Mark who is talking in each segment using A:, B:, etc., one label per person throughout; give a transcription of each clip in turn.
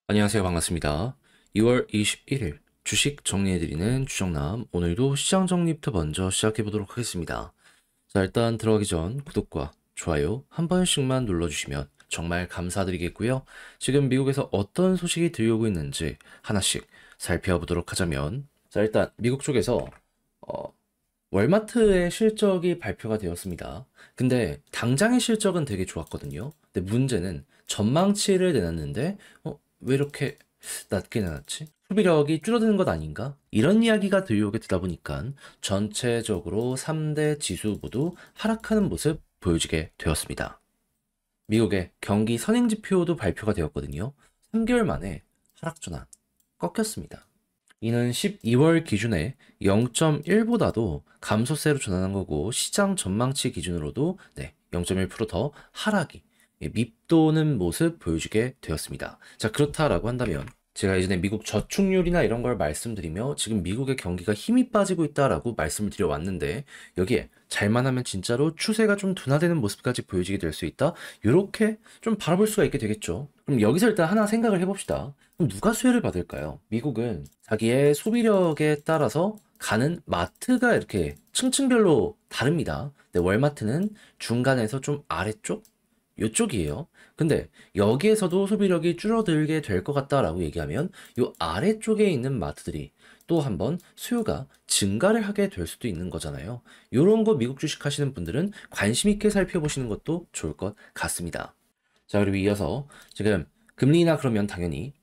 A: 안녕하세요. 반갑습니다. 2월 21일 주식 정리해드리는 주정남. 오늘도 시장 정리부터 먼저 시작해보도록 하겠습니다. 자, 일단 들어가기 전 구독과 좋아요 한 번씩만 눌러주시면 정말 감사드리겠고요. 지금 미국에서 어떤 소식이 들려오고 있는지 하나씩 살펴보도록 하자면, 자, 일단 미국 쪽에서 어, 월마트의 실적이 발표가 되었습니다. 근데 당장의 실적은 되게 좋았거든요. 근데 문제는 전망치를 내놨는데 왜 이렇게 낮게 내놨지? 소비력이 줄어드는 것 아닌가? 이런 이야기가 들려오게 되다 보니까 전체적으로 3대 지수 모두 하락하는 모습 보여지게 되었습니다. 미국의 경기 선행지표도 발표가 되었거든요. 3개월 만에 하락 전환 꺾였습니다. 이는 12월 기준에 0.1보다도 감소세로 전환한 거고, 시장 전망치 기준으로도 0.1%더 하락이 밉도는 모습 보여주게 되었습니다. 자, 그렇다라고 한다면 제가 예전에 미국 저축률이나 이런 걸 말씀드리며 지금 미국의 경기가 힘이 빠지고 있다라고 말씀을 드려왔는데, 여기에 잘만 하면 진짜로 추세가 좀 둔화되는 모습까지 보여지게 될 수 있다. 이렇게 좀 바라볼 수가 있게 되겠죠. 그럼 여기서 일단 하나 생각을 해봅시다. 그럼 누가 수혜를 받을까요? 미국은 자기의 소비력에 따라서 가는 마트가 이렇게 층층별로 다릅니다. 근데 월마트는 중간에서 좀 아래쪽? 요쪽이에요. 근데 여기에서도 소비력이 줄어들게 될 것 같다라고 얘기하면 요 아래쪽에 있는 마트들이 또 한번 수요가 증가를 하게 될 수도 있는 거잖아요. 요런 거 미국 주식 하시는 분들은 관심 있게 살펴보시는 것도 좋을 것 같습니다. 자, 그리고 이어서 지금 금리나 그러면 당연히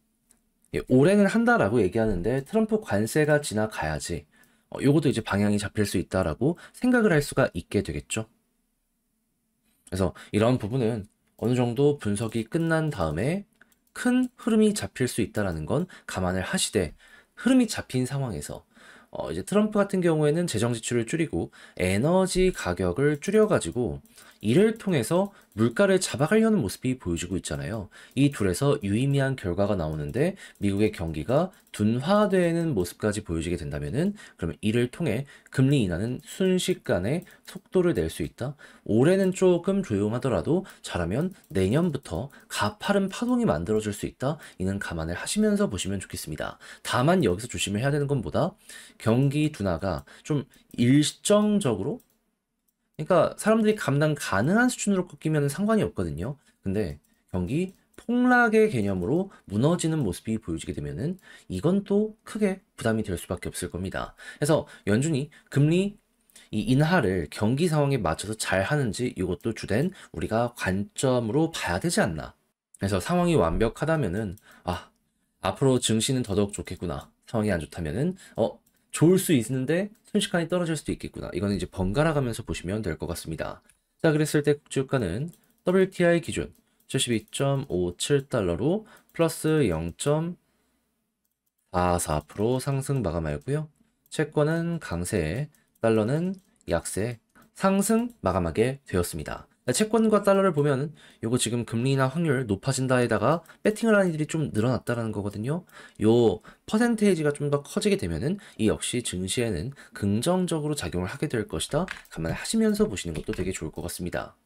A: 올해는 한다라고 얘기하는데 트럼프 관세가 지나가야지 요것도 이제 방향이 잡힐 수 있다라고 생각을 할 수가 있게 되겠죠. 그래서 이런 부분은 어느 정도 분석이 끝난 다음에 큰 흐름이 잡힐 수 있다라는 건 감안을 하시되, 흐름이 잡힌 상황에서 이제 트럼프 같은 경우에는 재정 지출을 줄이고 에너지 가격을 줄여가지고 이를 통해서 물가를 잡아가려는 모습이 보여지고 있잖아요. 이 둘에서 유의미한 결과가 나오는데 미국의 경기가 둔화되는 모습까지 보여지게 된다면은, 그러면 이를 통해 금리 인하는 순식간에 속도를 낼 수 있다. 올해는 조금 조용하더라도 잘하면 내년부터 가파른 파동이 만들어질 수 있다. 이는 감안을 하시면서 보시면 좋겠습니다. 다만 여기서 조심을 해야 되는 건 뭐다? 경기 둔화가 좀 일정적으로, 그러니까 사람들이 감당 가능한 수준으로 꺾이면 상관이 없거든요. 근데 경기 폭락의 개념으로 무너지는 모습이 보여지게 되면은 이건 또 크게 부담이 될 수밖에 없을 겁니다. 그래서 연준이 금리 이 인하를 경기 상황에 맞춰서 잘 하는지 이것도 주된 우리가 관점으로 봐야 되지 않나. 그래서 상황이 완벽하다면은 앞으로 증시는 더더욱 좋겠구나. 상황이 안 좋다면은 좋을 수 있는데 순식간에 떨어질 수도 있겠구나. 이거는 이제 번갈아 가면서 보시면 될 것 같습니다. 자, 그랬을 때 국제유가는 WTI 기준 72.57달러로 플러스 0.44% 상승 마감하였고요. 채권은 강세, 달러는 약세, 상승 마감하게 되었습니다. 채권과 달러를 보면 요거 지금 금리나 확률 높아진다에다가 배팅을 하는 일이 좀 늘어났다라는 거거든요. 요 퍼센테이지가 좀 더 커지게 되면은 이 역시 증시에는 긍정적으로 작용을 하게 될 것이다. 감안하시면서 보시는 것도 되게 좋을 것 같습니다.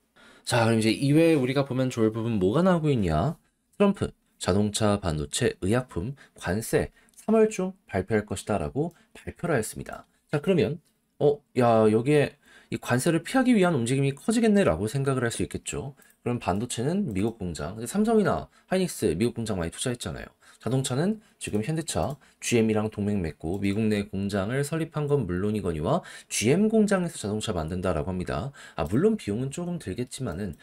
A: 자, 그럼 이제 이외에 우리가 보면 좋을 부분 뭐가 나오고 있냐? 트럼프 자동차, 반도체, 의약품 관세 3월 중 발표할 것이다라고 발표를 하였습니다. 자, 그러면 야, 여기에 이 관세를 피하기 위한 움직임이 커지겠네라고 생각을 할 수 있겠죠. 그럼 반도체는 미국 공장, 근데 삼성이나 하이닉스 미국 공장 많이 투자했잖아요. 자동차는 지금 현대차, GM이랑 동맹 맺고 미국 내 공장을 설립한 건 물론이거니와 GM 공장에서 자동차 만든다라고 합니다. 물론 비용은 조금 들겠지만은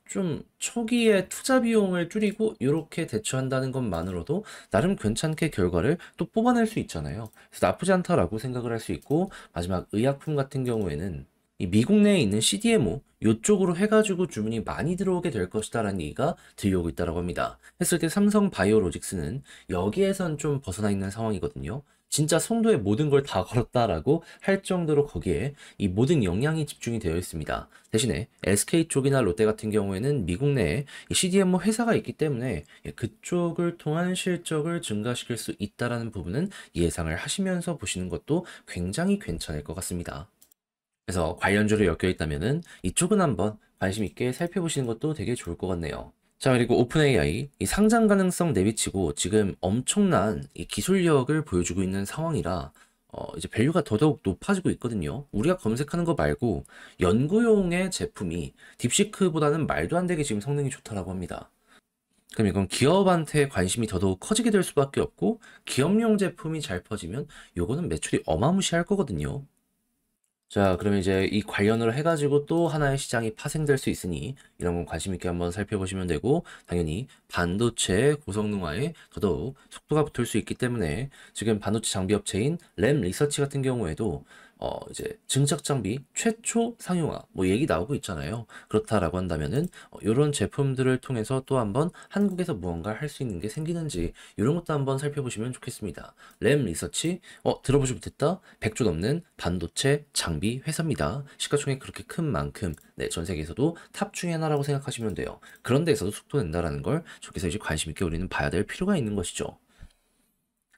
A: 좀 초기에 투자 비용을 줄이고 이렇게 대처한다는 것만으로도 나름 괜찮게 결과를 또 뽑아낼 수 있잖아요. 그래서 나쁘지 않다라고 생각을 할 수 있고, 마지막 의약품 같은 경우에는 이 미국 내에 있는 CDMO 요쪽으로 해가지고 주문이 많이 들어오게 될 것이다라는 얘기가 들려오고 있다고 합니다. 했을 때 삼성 바이오로직스는 여기에선 좀 벗어나 있는 상황이거든요. 진짜 송도에 모든 걸 다 걸었다라고 할 정도로 거기에 이 모든 역량이 집중이 되어 있습니다. 대신에 SK 쪽이나 롯데 같은 경우에는 미국 내에 이 CDMO 회사가 있기 때문에 그쪽을 통한 실적을 증가시킬 수 있다라는 부분은 예상을 하시면서 보시는 것도 굉장히 괜찮을 것 같습니다. 그래서 관련주로 엮여 있다면은 이쪽은 한번 관심 있게 살펴보시는 것도 되게 좋을 것 같네요. 자, 그리고 오픈 AI, 이 상장 가능성 내비치고 지금 엄청난 이 기술력을 보여주고 있는 상황이라 이제 밸류가 더더욱 높아지고 있거든요. 우리가 검색하는 거 말고 연구용의 제품이 딥시크보다는 말도 안 되게 지금 성능이 좋다라고 합니다. 그럼 이건 기업한테 관심이 더더욱 커지게 될 수밖에 없고 기업용 제품이 잘 퍼지면 요거는 매출이 어마무시할 거거든요. 자, 그러면 이제 이 관련으로 해가지고 또 하나의 시장이 파생될 수 있으니 이런 건 관심 있게 한번 살펴보시면 되고, 당연히 반도체 고성능화에 더더욱 속도가 붙을 수 있기 때문에 지금 반도체 장비 업체인 램 리서치 같은 경우에도 이제 증착 장비 최초 상용화 뭐 얘기 나오고 있잖아요. 그렇다라고 한다면은 이런 제품들을 통해서 또 한번 한국에서 무언가 할 수 있는 게 생기는지 이런 것도 한번 살펴보시면 좋겠습니다. 램 리서치 들어보지 못했다? 100조 넘는 반도체 장비 회사입니다. 시가총액 그렇게 큰 만큼 네, 전 세계에서도 탑 중에 하나라고 생각하시면 돼요. 그런 데에서도 속도 낸다라는 걸 저기서 이제 관심 있게 우리는 봐야 될 필요가 있는 것이죠.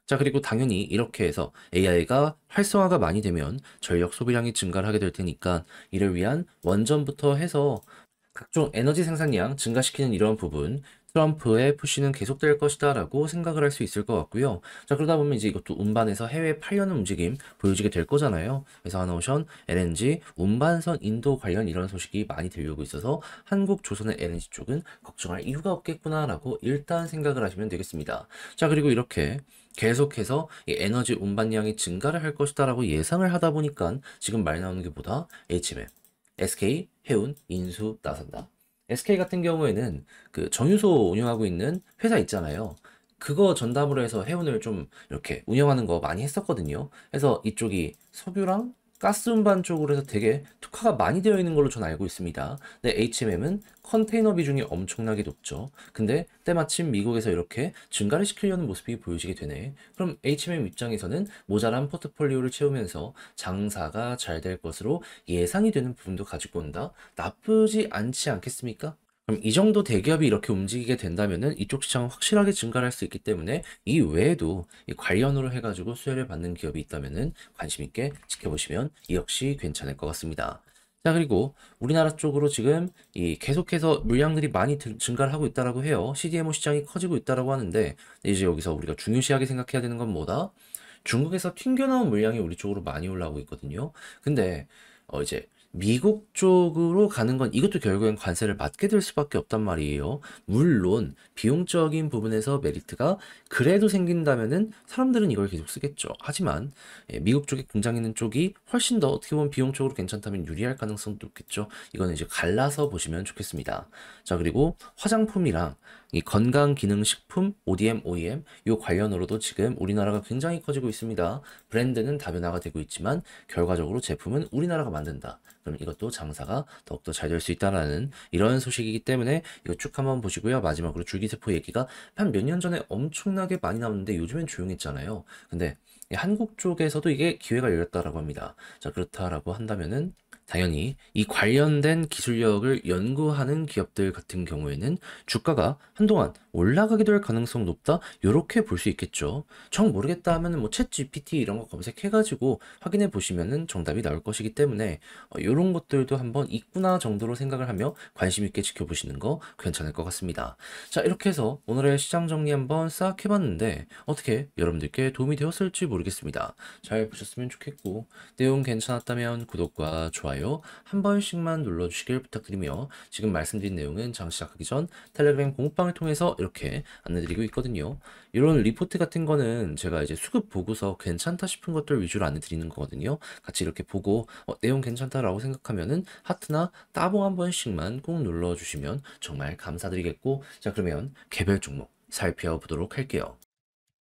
A: 자, 그리고 당연히 이렇게 해서 AI가 활성화가 많이 되면 전력 소비량이 증가를 하게 될 테니까 이를 위한 원전부터 해서 각종 에너지 생산량 증가시키는 이런 부분, 트럼프의 푸시는 계속될 것이다라고 생각을 할 수 있을 것 같고요. 자, 그러다 보면 이제 이것도 운반에서 해외에 팔려는 움직임 보여지게 될 거잖아요. 그래서 하나오션, LNG, 운반선 인도 관련 이런 소식이 많이 들려오고 있어서 한국 조선의 LNG 쪽은 걱정할 이유가 없겠구나라고 일단 생각을 하시면 되겠습니다. 자, 그리고 이렇게 계속해서 이 에너지 운반량이 증가를 할 것이다라고 예상을 하다 보니까 지금 말 나오는 게 뭐다? HMM, SK, 해운, 인수 나선다. SK 같은 경우에는 그 정유소 운영하고 있는 회사 있잖아요. 그거 전담으로 해서 해운을 좀 이렇게 운영하는 거 많이 했었거든요. 그래서 이쪽이 석유랑 가스 운반 쪽으로 해서 되게 특화가 많이 되어 있는 걸로 저는 알고 있습니다. 근데 HMM은 컨테이너 비중이 엄청나게 높죠. 근데 때마침 미국에서 이렇게 증가를 시키려는 모습이 보여지게 되네. 그럼 HMM 입장에서는 모자란 포트폴리오를 채우면서 장사가 잘 될 것으로 예상이 되는 부분도 가지고 온다. 나쁘지 않지 않겠습니까? 그럼 이 정도 대기업이 이렇게 움직이게 된다면은 이쪽 시장은 확실하게 증가할 수 있기 때문에 이 외에도 이 관련으로 해가지고 수혜를 받는 기업이 있다면은 관심 있게 지켜보시면 이 역시 괜찮을 것 같습니다. 자, 그리고 우리나라 쪽으로 지금 이 계속해서 물량들이 많이 증가를 하고 있다라고 해요. CDMO 시장이 커지고 있다라고 하는데 이제 여기서 우리가 중요시하게 생각해야 되는 건 뭐다? 중국에서 튕겨나온 물량이 우리 쪽으로 많이 올라오고 있거든요. 근데 이제 미국 쪽으로 가는 건 이것도 결국엔 관세를 받게 될 수밖에 없단 말이에요. 물론 비용적인 부분에서 메리트가 그래도 생긴다면은 사람들은 이걸 계속 쓰겠죠. 하지만 미국 쪽에 공장 있는 쪽이 훨씬 더 어떻게 보면 비용적으로 괜찮다면 유리할 가능성도 있겠죠. 이거는 이제 갈라서 보시면 좋겠습니다. 자, 그리고 화장품이랑 이 건강기능식품, ODM, OEM 요 관련으로도 지금 우리나라가 굉장히 커지고 있습니다. 브랜드는 다변화가 되고 있지만 결과적으로 제품은 우리나라가 만든다. 그럼 이것도 장사가 더욱더 잘 될 수 있다라는 이런 소식이기 때문에 이거 쭉 한번 보시고요. 마지막으로 줄기세포 얘기가 한 몇 년 전에 엄청나게 많이 나왔는데 요즘엔 조용했잖아요. 근데 한국 쪽에서도 이게 기회가 열렸다라고 합니다. 자, 그렇다라고 한다면은 당연히 이 관련된 기술력을 연구하는 기업들 같은 경우에는 주가가 한동안 올라가게 될 가능성 높다? 요렇게 볼 수 있겠죠. 정 모르겠다 하면은 뭐챗 GPT 이런 거 검색해가지고 확인해 보시면은 정답이 나올 것이기 때문에 요런 것들도 한번 있구나 정도로 생각을 하며 관심 있게 지켜보시는 거 괜찮을 것 같습니다. 자, 이렇게 해서 오늘의 시장 정리 한번 싹 해봤는데 어떻게 여러분들께 도움이 되었을지 모르겠습니다. 잘 보셨으면 좋겠고 내용 괜찮았다면 구독과 좋아요 한 번씩만 눌러주시길 부탁드리며 지금 말씀드린 내용은 장 시작하기 전 텔레그램 공부방을 통해서 이렇게 안내드리고 있거든요. 이런 리포트 같은 거는 제가 이제 수급 보고서 괜찮다 싶은 것들 위주로 안내드리는 거거든요. 같이 이렇게 보고 내용 괜찮다라고 생각하면은 하트나 따봉 한 번씩만 꼭 눌러주시면 정말 감사드리겠고, 자, 그러면 개별 종목 살펴보도록 할게요.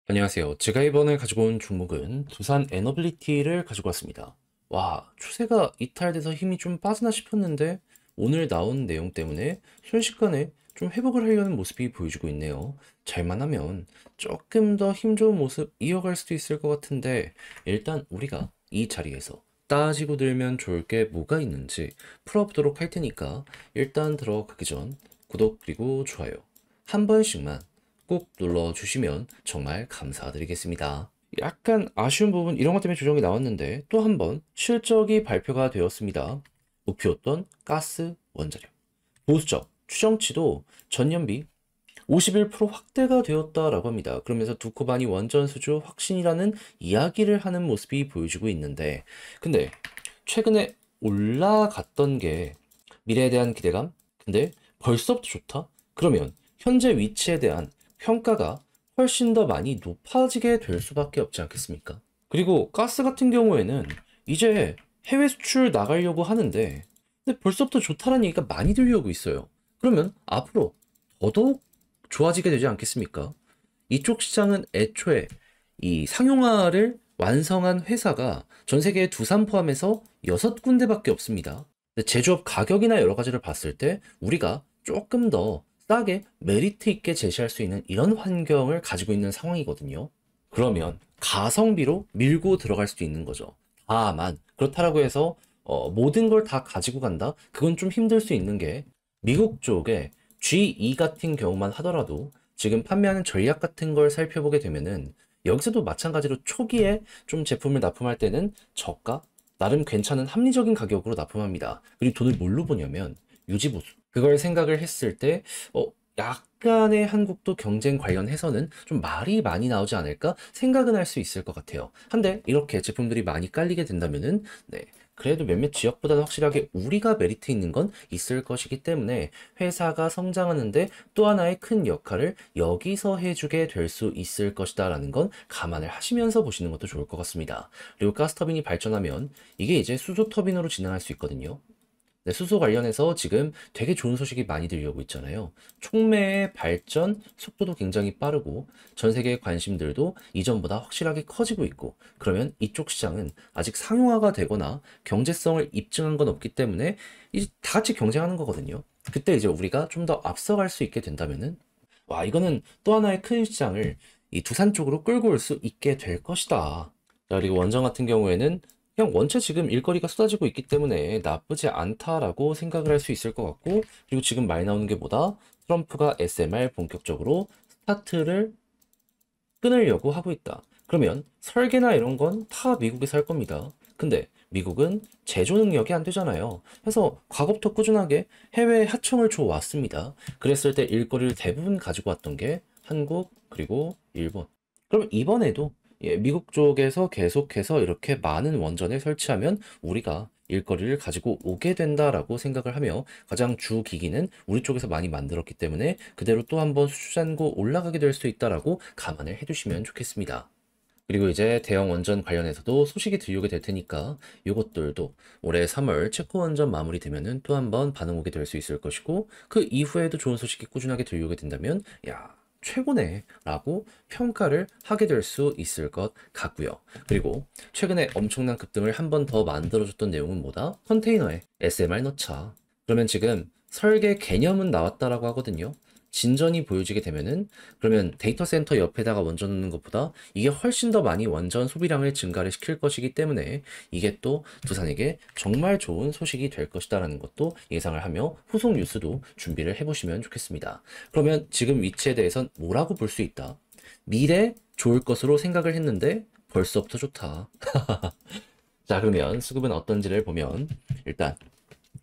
A: 안녕하세요. 제가 이번에 가지고 온 종목은 두산 에너빌리티를 가지고 왔습니다. 와, 추세가 이탈돼서 힘이 좀 빠지나 싶었는데 오늘 나온 내용 때문에 순식간에 좀 회복을 하려는 모습이 보여주고 있네요. 잘만 하면 조금 더 힘 좋은 모습 이어갈 수도 있을 것 같은데 일단 우리가 이 자리에서 따지고 들면 좋을 게 뭐가 있는지 풀어보도록 할 테니까 일단 들어가기 전 구독 그리고 좋아요 한 번씩만 꼭 눌러주시면 정말 감사드리겠습니다. 약간 아쉬운 부분 이런 것 때문에 조정이 나왔는데 또 한 번 실적이 발표가 되었습니다. 목표였던 가스 원자력 보수적 추정치도 전년비 51% 확대가 되었다라고 합니다. 그러면서 두코반이 원전 수주 확신이라는 이야기를 하는 모습이 보여주고 있는데, 근데 최근에 올라갔던 게 미래에 대한 기대감? 근데 벌써부터 좋다? 그러면 현재 위치에 대한 평가가 훨씬 더 많이 높아지게 될 수밖에 없지 않겠습니까? 그리고 가스 같은 경우에는 이제 해외 수출 나가려고 하는데, 근데 벌써부터 좋다는 얘기가 많이 들려오고 있어요. 그러면 앞으로 더더욱 좋아지게 되지 않겠습니까? 이쪽 시장은 애초에 이 상용화를 완성한 회사가 전 세계에 두산 포함해서 6군데밖에 없습니다. 근데 제조업 가격이나 여러 가지를 봤을 때 우리가 조금 더 싸게 메리트 있게 제시할 수 있는 이런 환경을 가지고 있는 상황이거든요. 그러면 가성비로 밀고 들어갈 수도 있는 거죠. 다만 그렇다라고 해서 모든 걸 다 가지고 간다? 그건 좀 힘들 수 있는 게 미국 쪽에 GE 같은 경우만 하더라도 지금 판매하는 전략 같은 걸 살펴보게 되면은 여기서도 마찬가지로 초기에 좀 제품을 납품할 때는 저가, 나름 괜찮은 합리적인 가격으로 납품합니다. 그리고 돈을 뭘로 버냐면 유지보수. 그걸 생각을 했을 때 약간의 한국도 경쟁 관련해서는 좀 말이 많이 나오지 않을까 생각은 할 수 있을 것 같아요. 한데 이렇게 제품들이 많이 깔리게 된다면은 네, 그래도 몇몇 지역보다는 확실하게 우리가 메리트 있는 건 있을 것이기 때문에 회사가 성장하는데 또 하나의 큰 역할을 여기서 해주게 될 수 있을 것이다 라는 건 감안을 하시면서 보시는 것도 좋을 것 같습니다. 그리고 가스터빈이 발전하면 이게 이제 수소 터빈으로 진행할 수 있거든요. 네, 수소 관련해서 지금 되게 좋은 소식이 많이 들려오고 있잖아요. 촉매의 발전 속도도 굉장히 빠르고 전 세계의 관심들도 이전보다 확실하게 커지고 있고, 그러면 이쪽 시장은 아직 상용화가 되거나 경제성을 입증한 건 없기 때문에 이제 다 같이 경쟁하는 거거든요. 그때 이제 우리가 좀 더 앞서갈 수 있게 된다면은 와, 이거는 또 하나의 큰 시장을 이 두산 쪽으로 끌고 올 수 있게 될 것이다. 자, 그리고 원전 같은 경우에는 그냥 원체 지금 일거리가 쏟아지고 있기 때문에 나쁘지 않다라고 생각을 할 수 있을 것 같고, 그리고 지금 많이 나오는 게 뭐다? 트럼프가 SMR 본격적으로 스타트를 끊으려고 하고 있다. 그러면 설계나 이런 건 다 미국에서 할 겁니다. 근데 미국은 제조 능력이 안 되잖아요. 그래서 과거부터 꾸준하게 해외 하청을 줘 왔습니다. 그랬을 때 일거리를 대부분 가지고 왔던 게 한국 그리고 일본. 그럼 이번에도 미국 쪽에서 계속해서 이렇게 많은 원전을 설치하면 우리가 일거리를 가지고 오게 된다라고 생각을 하며, 가장 주 기기는 우리 쪽에서 많이 만들었기 때문에 그대로 또 한번 수주잔고 올라가게 될 수 있다라고 감안을 해두시면 좋겠습니다. 그리고 이제 대형 원전 관련해서도 소식이 들려오게 될 테니까 이것들도 올해 3월 체코 원전 마무리되면은 또 한번 반응 오게 될 수 있을 것이고, 그 이후에도 좋은 소식이 꾸준하게 들려오게 된다면 야, 최고네 라고 평가를 하게 될 수 있을 것 같고요. 그리고 최근에 엄청난 급등을 한 번 더 만들어줬던 내용은 뭐다? 컨테이너에 SMR 넣자. 그러면 지금 설계 개념은 나왔다라고 하거든요. 진전이 보여지게 되면은 그러면 데이터 센터 옆에다가 원전 넣는 것보다 이게 훨씬 더 많이 원전 소비량을 증가를 시킬 것이기 때문에 이게 또 두산에게 정말 좋은 소식이 될 것이다라는 것도 예상을 하며 후속 뉴스도 준비를 해보시면 좋겠습니다. 그러면 지금 위치에 대해선 뭐라고 볼 수 있다? 미래 좋을 것으로 생각을 했는데 벌써부터 좋다. 자, 그러면 수급은 어떤지를 보면 일단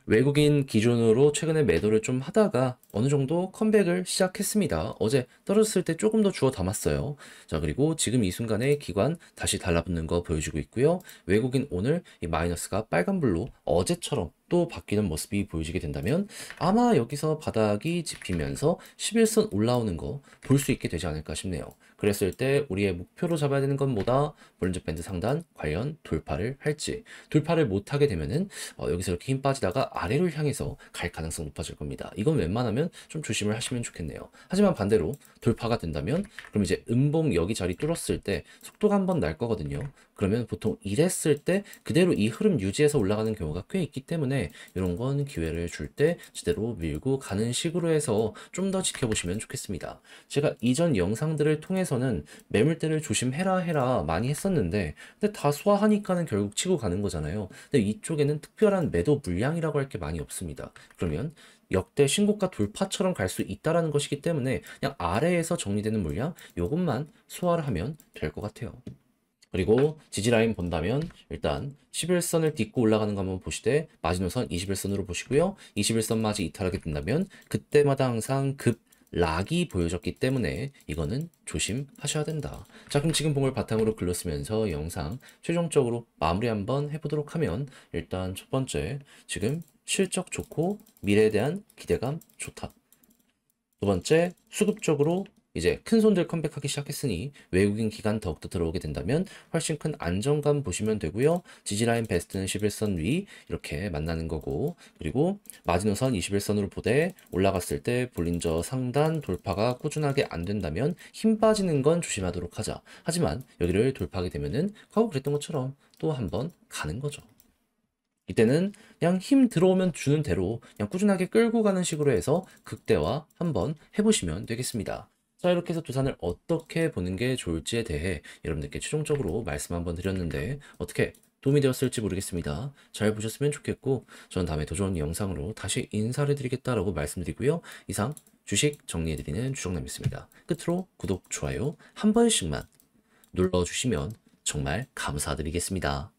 A: 외국인 기준으로 최근에 매도를 좀 하다가 어느 정도 컴백을 시작했습니다. 어제 떨어졌을 때 조금 더 주워 담았어요. 자, 그리고 지금 이 순간에 기관 다시 달라붙는 거 보여주고 있고요. 외국인 오늘 이 마이너스가 빨간불로 어제처럼 또 바뀌는 모습이 보여지게 된다면 아마 여기서 바닥이 짚히면서 11선 올라오는 거 볼 수 있게 되지 않을까 싶네요. 그랬을 때 우리의 목표로 잡아야 되는 건 뭐다? 볼린저 밴드 상단 과연 돌파를 할지. 돌파를 못하게 되면은 여기서 이렇게 힘 빠지다가 아래로 향해서 갈 가능성 높아질 겁니다. 이건 웬만하면 좀 조심을 하시면 좋겠네요. 하지만 반대로 돌파가 된다면 그럼 이제 음봉 여기 자리 뚫었을 때 속도가 한번 날 거거든요. 그러면 보통 이랬을 때 그대로 이 흐름 유지해서 올라가는 경우가 꽤 있기 때문에 이런 건 기회를 줄 때 제대로 밀고 가는 식으로 해서 좀 더 지켜보시면 좋겠습니다. 제가 이전 영상들을 통해서는 매물대를 조심해라 많이 했었는데 근데 다 소화하니까는 결국 치고 가는 거잖아요. 근데 이쪽에는 특별한 매도 물량이라고 할 게 많이 없습니다. 그러면 역대 신고가 돌파처럼 갈 수 있다라는 것이기 때문에 그냥 아래에서 정리되는 물량 요것만 소화를 하면 될 것 같아요. 그리고 지지라인 본다면 일단 11선을 딛고 올라가는 거 한번 보시되 마지노선 21선으로 보시고요. 21선 맞이 이탈하게 된다면 그때마다 항상 급 락이 보여졌기 때문에 이거는 조심하셔야 된다. 자, 그럼 지금 본 걸 바탕으로 글로 쓰면서 영상 최종적으로 마무리 한번 해보도록 하면, 일단 첫 번째, 지금 실적 좋고 미래에 대한 기대감 좋다. 두 번째, 수급적으로 이제 큰 손들 컴백하기 시작했으니 외국인 기관 더욱더 들어오게 된다면 훨씬 큰 안정감 보시면 되고요. 지지라인 베스트는 11선 위 이렇게 만나는 거고, 그리고 마지노선 21선으로 보되 올라갔을 때 볼린저 상단 돌파가 꾸준하게 안 된다면 힘 빠지는 건 조심하도록 하자. 하지만 여기를 돌파하게 되면은 과거 그랬던 것처럼 또 한번 가는 거죠. 이때는 그냥 힘 들어오면 주는 대로 그냥 꾸준하게 끌고 가는 식으로 해서 극대화 한번 해보시면 되겠습니다. 자, 이렇게 해서 두산을 어떻게 보는 게 좋을지에 대해 여러분들께 최종적으로 말씀 한번 드렸는데 어떻게 도움이 되었을지 모르겠습니다. 잘 보셨으면 좋겠고, 저는 다음에 더 좋은 영상으로 다시 인사를 드리겠다라고 말씀드리고요. 이상 주식 정리해드리는 주정남이었습니다. 끝으로 구독, 좋아요 한 번씩만 눌러주시면 정말 감사드리겠습니다.